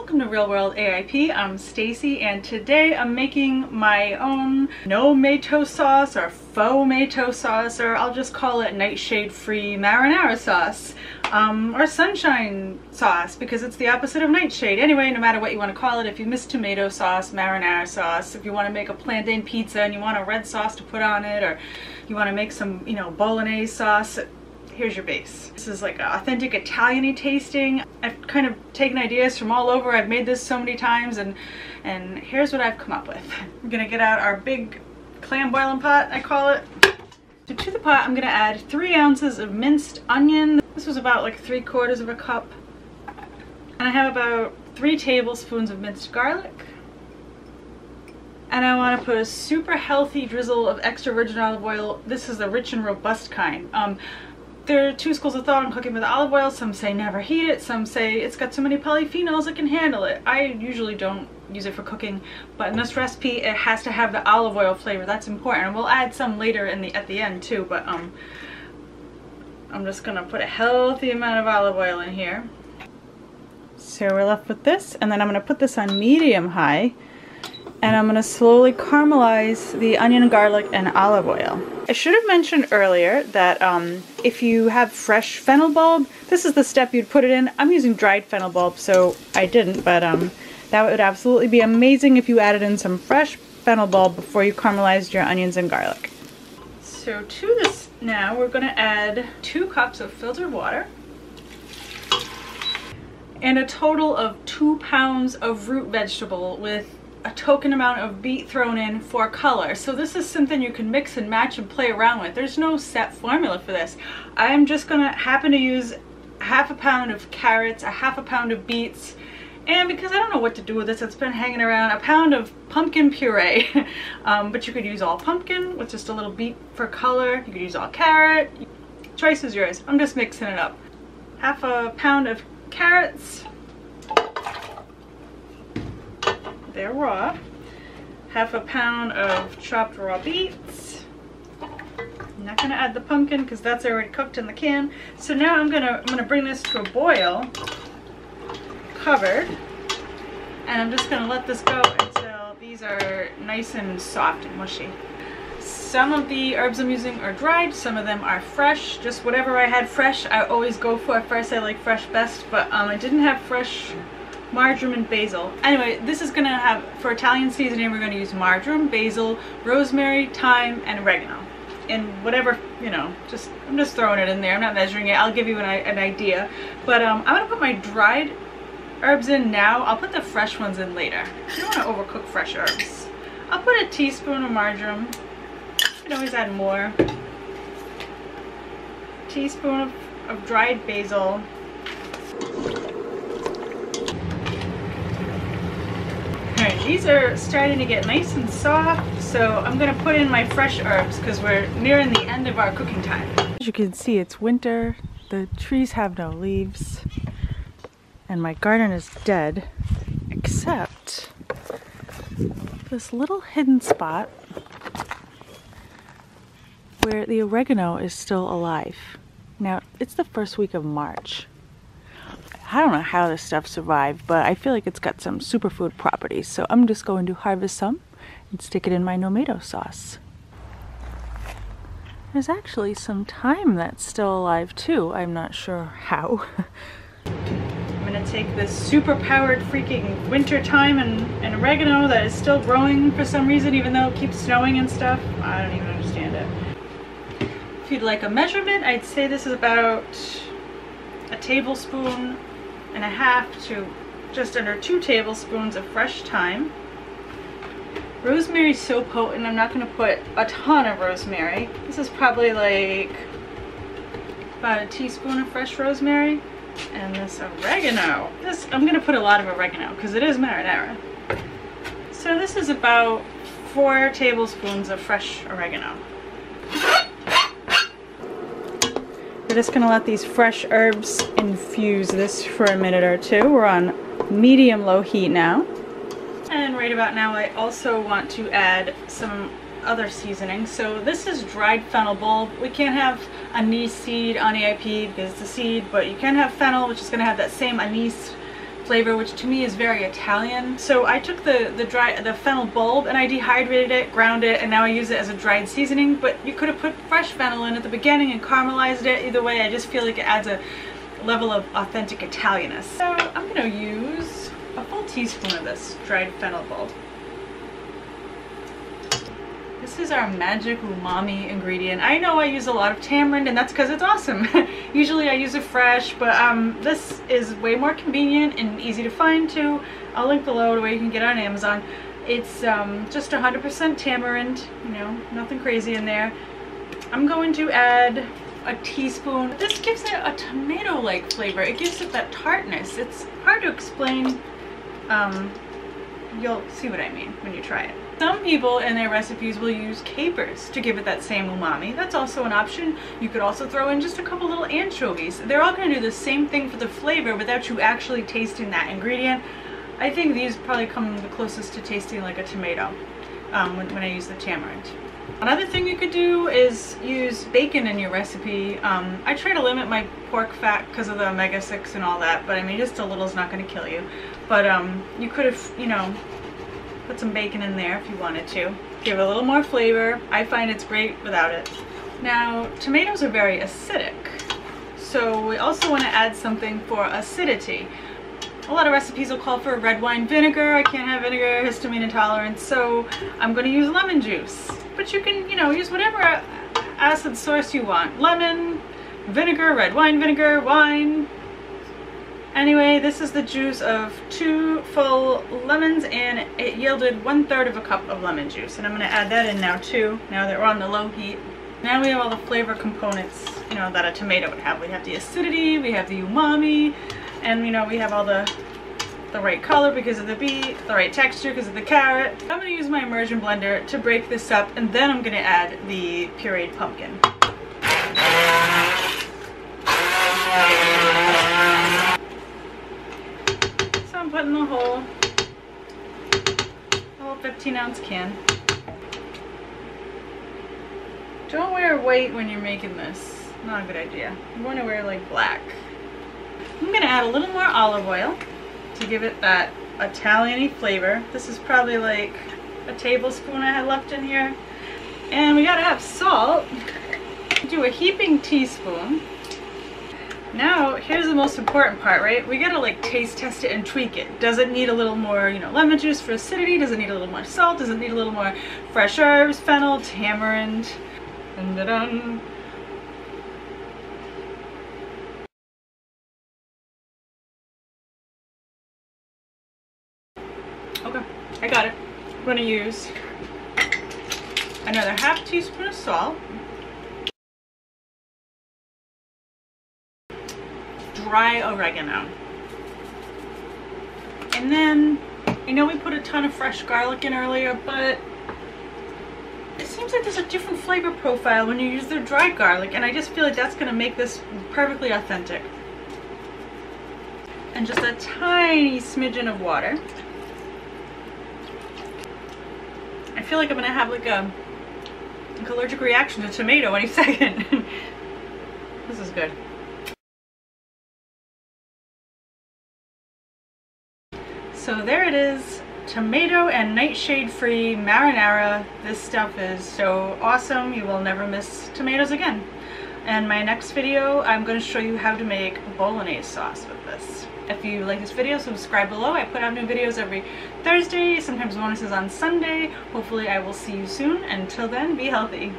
Welcome to Real World AIP. I'm Stacey, and today I'm making my own no-mato sauce or faux-mato sauce, or I'll just call it nightshade-free marinara sauce, or sunshine sauce, because it's the opposite of nightshade. Anyway, no matter what you want to call it, if you miss tomato sauce, marinara sauce, if you want to make a plantain pizza and you want a red sauce to put on it, or you want to make some, bolognese sauce, here's your base. This is like authentic Italian-y tasting. I've kind of taken ideas from all over. I've made this so many times, and here's what I've come up with. I'm gonna get out our big clam boiling pot, I call it. So to the pot, I'm gonna add 3 ounces of minced onion. This was about like 3/4 of a cup. And I have about 3 tablespoons of minced garlic. And I want to put a super healthy drizzle of extra virgin olive oil. This is the rich and robust kind. There are 2 schools of thought on cooking with olive oil. Some say never heat it. Some say it's got so many polyphenols it can handle it. I usually don't use it for cooking, but in this recipe it has to have the olive oil flavor. That's important. And we'll add some later at the end too, but I'm just gonna put a healthy amount of olive oil in here. So we're left with this, and then I'm gonna put this on medium high, and I'm gonna slowly caramelize the onion, garlic, and olive oil. I should have mentioned earlier that if you have fresh fennel bulb, this is the step you'd put it in. I'm using dried fennel bulb, so I didn't, but that would absolutely be amazing if you added in some fresh fennel bulb before you caramelized your onions and garlic. So to this now, we're gonna add 2 cups of filtered water and a total of 2 pounds of root vegetable with a token amount of beet thrown in for color. So this is something you can mix and match and play around with. There's no set formula for this. I'm just gonna happen to use 1/2 pound of carrots, 1/2 pound of beets, and because I don't know what to do with this, it's been hanging around, 1 pound of pumpkin puree. But you could use all pumpkin with just a little beet for color. You could use all carrot. Choice is yours. I'm just mixing it up. 1/2 pound of carrots. They're raw. 1/2 pound of chopped raw beets. I'm not gonna add the pumpkin because that's already cooked in the can. So now I'm gonna bring this to a boil, covered, and I'm just gonna let this go until these are nice and soft and mushy. Some of the herbs I'm using are dried, some of them are fresh. Just whatever I had fresh, I always go for. At first I like fresh best, but I didn't have fresh marjoram and basil. Anyway, this is gonna have, for Italian seasoning, we're gonna use marjoram, basil, rosemary, thyme, and oregano. And whatever, I'm just throwing it in there. I'm not measuring it. I'll give you an idea. But I'm gonna put my dried herbs in now. I'll put the fresh ones in later. You don't wanna overcook fresh herbs. I'll put a teaspoon of marjoram. You can always add more. Teaspoon of dried basil. Alright, these are starting to get nice and soft, so I'm going to put in my fresh herbs because we're nearing the end of our cooking time. As you can see, it's winter, the trees have no leaves, and my garden is dead, except this little hidden spot where the oregano is still alive. Now, it's the first week of March. I don't know how this stuff survived, but I feel like it's got some superfood properties, so I'm just going to harvest some and stick it in my no-mato sauce. There's actually some thyme that's still alive too. I'm not sure how. I'm gonna take this super-powered freaking winter thyme and oregano that is still growing for some reason, even though it keeps snowing and stuff. I don't even understand it. If you'd like a measurement, I'd say this is about 1.5 tablespoons to just under 2 tablespoons of fresh thyme. Rosemary's so potent, I'm not going to put a ton of rosemary. This is probably like about 1 teaspoon of fresh rosemary. And this oregano. I'm going to put a lot of oregano because it is marinara. So this is about 4 tablespoons of fresh oregano. We're just going to let these fresh herbs infuse this for a minute or two. We're on medium-low heat now. And right about now I also want to add some other seasoning. So this is dried fennel bulb. We can't have anise seed on AIP because it's a seed, but you can have fennel, which is going to have that same anise flavor, which to me is very Italian. So I took the fennel bulb and I dehydrated it, ground it, and now I use it as a dried seasoning. But you could have put fresh fennel in at the beginning and caramelized it. Either way, I just feel like it adds a level of authentic Italianness. So I'm gonna use a full teaspoon of this dried fennel bulb. This is our magic umami ingredient. I know I use a lot of tamarind, and that's because it's awesome. Usually I use it fresh, but this is way more convenient and easy to find too. I'll link below where you can get it on Amazon. It's just 100% tamarind, you know, nothing crazy in there. I'm going to add a teaspoon. This gives it a tomato-like flavor. It gives it that tartness. It's hard to explain. You'll see what I mean when you try it. Some people in their recipes will use capers to give it that same umami. That's also an option. You could also throw in just a couple little anchovies. They're all going to do the same thing for the flavor without you actually tasting that ingredient. I think these probably come the closest to tasting like a tomato when I use the tamarind. Another thing you could do is use bacon in your recipe. I try to limit my pork fat because of the omega-6 and all that, but I mean, just a little is not going to kill you. But you could have, you know, put some bacon in there if you wanted to. Give it a little more flavor. I find it's great without it. Now, tomatoes are very acidic, so we also want to add something for acidity. A lot of recipes will call for red wine vinegar. I can't have vinegar, histamine intolerance, so I'm going to use lemon juice. But you can, you know, use whatever acid source you want. Lemon, vinegar, red wine vinegar, wine. Anyway, this is the juice of 2 full lemons, and it yielded 1/3 of a cup of lemon juice. And I'm going to add that in now too, now that we're on the low heat. Now we have all the flavor components, you know, that a tomato would have. We have the acidity, we have the umami, and you know, we have all the right color because of the beet, the right texture because of the carrot. I'm going to use my immersion blender to break this up, and then I'm going to add the pureed pumpkin. So I'm putting the whole 15-ounce can. Don't wear white when you're making this. Not a good idea. You want to wear like black. I'm going to add a little more olive oil to give it that Italian-y flavor. This is probably like a tablespoon I had left in here. And we gotta have salt. Do a heaping teaspoon. Now, here's the most important part, right? We gotta like taste test it and tweak it. Does it need a little more, you know, lemon juice for acidity? Does it need a little more salt? Does it need a little more fresh herbs, fennel, tamarind? Dun, dun, dun. Okay, I got it. I'm going to use another half teaspoon of salt, dry oregano, and then I know we put a ton of fresh garlic in earlier, but it seems like there's a different flavor profile when you use the dry garlic, and I just feel like that's going to make this perfectly authentic. And just a tiny smidgen of water. I feel like I'm gonna have like a allergic reaction to tomato any second. This is good. So there it is, tomato and nightshade free marinara. This stuff is so awesome, you will never miss tomatoes again. And my next video, I'm going to show you how to make bolognese sauce with this. If you like this video, subscribe below. I put out new videos every Thursday, sometimes bonuses on Sunday. Hopefully I will see you soon. Until then, be healthy.